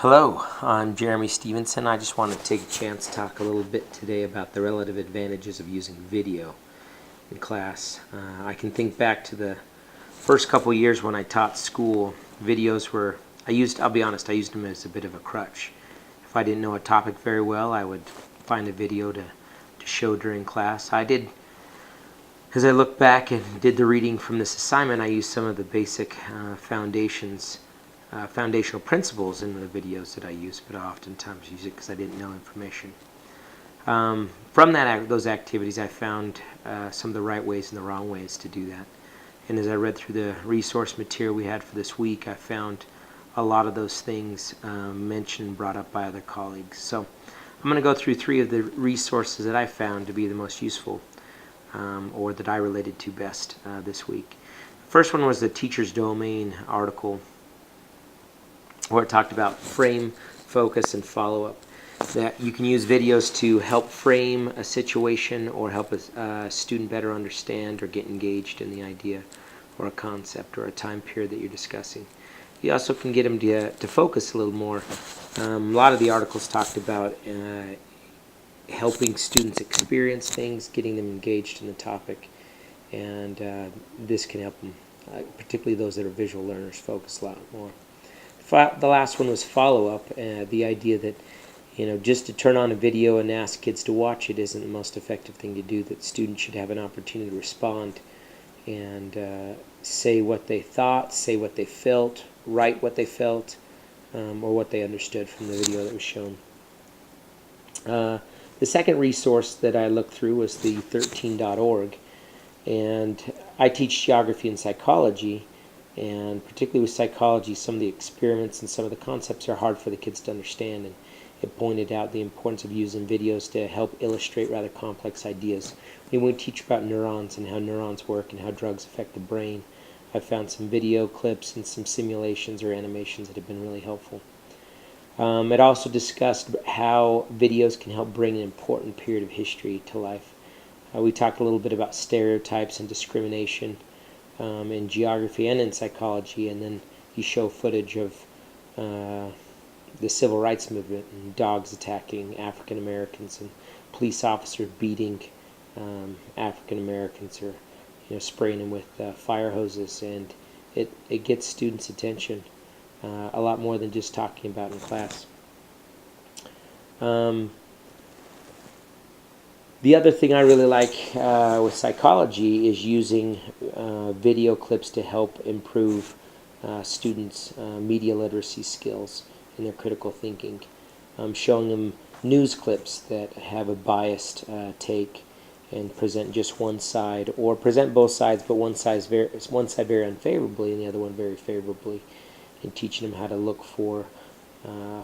Hello, I'm Jeremy Stevenson. I just wanted to take a chance to talk a little bit today about the relative advantages of using video in class. I can think back to the first couple years when I taught school. Videos were, I'll be honest, I used them as a bit of a crutch. If I didn't know a topic very well, I would find a video to show during class. As I look back and did the reading from this assignment, I used some of the basic foundational principles in the videos that I use, but I oftentimes use it because I didn't know information. From those activities, I found some of the right ways and the wrong ways to do that. And as I read through the resource material we had for this week, I found a lot of those things mentioned and brought up by other colleagues. So I'm going to go through three of the resources that I found to be the most useful or that I related to best this week. The first one was the Teacher's Domain article, where it talked about frame, focus, and follow-up. That you can use videos to help frame a situation or help a student better understand or get engaged in the idea or a concept or a time period that you're discussing. You also can get them to focus a little more. A lot of the articles talked about helping students experience things, getting them engaged in the topic, and this can help them, particularly those that are visual learners, focus a lot more. The last one was follow-up, the idea that just to turn on a video and ask kids to watch it isn't the most effective thing to do, that students should have an opportunity to respond and say what they thought, say what they felt, write what they felt, or what they understood from the video that was shown. The second resource that I looked through was the 13.org, and I teach geography and psychology, and particularly with psychology, some of the experiments and some of the concepts are hard for the kids to understand, and it pointed out the importance of using videos to help illustrate rather complex ideas. When we teach about neurons and how neurons work and how drugs affect the brain, I found some video clips and some simulations or animations that have been really helpful. It also discussed how videos can help bring an important period of history to life. We talked a little bit about stereotypes and discrimination in geography and in psychology, and then you show footage of the civil rights movement and dogs attacking African Americans and police officers beating African Americans or spraying them with fire hoses, and it gets students' attention a lot more than just talking about in class. The other thing I really like with psychology is using video clips to help improve students' media literacy skills and their critical thinking. Showing them news clips that have a biased take and present just one side, or present both sides, but one side very unfavorably and the other one very favorably, and teaching them how to look for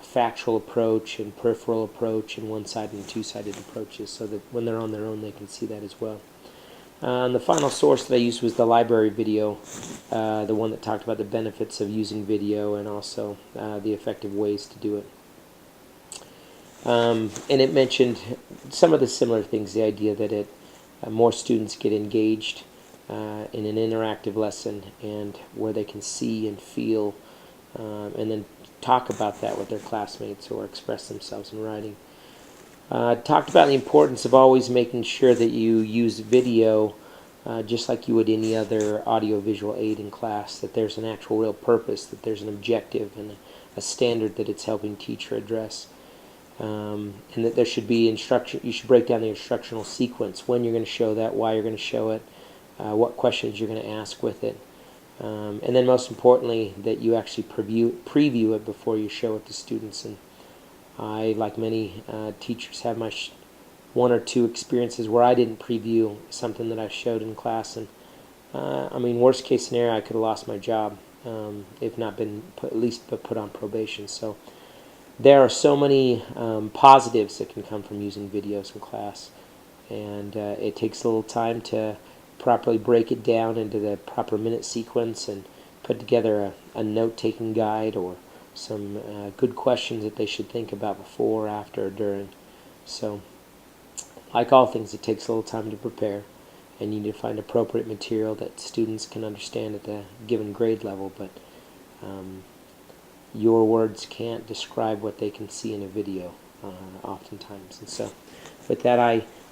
factual approach and peripheral approach and one-sided and two-sided approaches, so that when they're on their own they can see that as well. And the final source that I used was the library video, the one that talked about the benefits of using video and also the effective ways to do it. And it mentioned some of the similar things, the idea that more students get engaged in an interactive lesson and where they can see and feel and then talk about that with their classmates or express themselves in writing. Talked about the importance of always making sure that you use video just like you would any other audiovisual aid in class, that there's an actual real purpose, that there's an objective and a standard that it's helping teach or address, and that there should be instruction. You should break down the instructional sequence, when you're going to show that, why you're going to show it, what questions you're going to ask with it. And then most importantly, that you actually preview it before you show it to students. And I, like many teachers, have my one or two experiences where I didn't preview something that I showed in class, and worst case scenario, I could have lost my job if not been at least put on probation. So there are so many positives that can come from using videos in class, and it takes a little time to properly break it down into the proper minute sequence and put together a note-taking guide or some good questions that they should think about before, after, or during. So, like all things, it takes a little time to prepare, and you need to find appropriate material that students can understand at the given grade level. But your words can't describe what they can see in a video oftentimes. And so with that,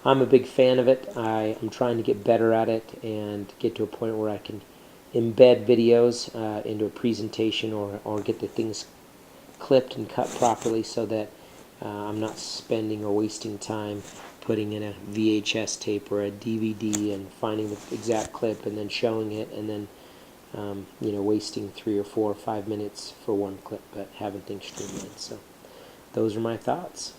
I'm a big fan of it. I'm trying to get better at it and get to a point where I can embed videos into a presentation, or get the things clipped and cut properly, so that I'm not spending or wasting time putting in a VHS tape or a DVD and finding the exact clip and then showing it, and then wasting 3 or 4 or 5 minutes for one clip, but having things streamlined. So those are my thoughts.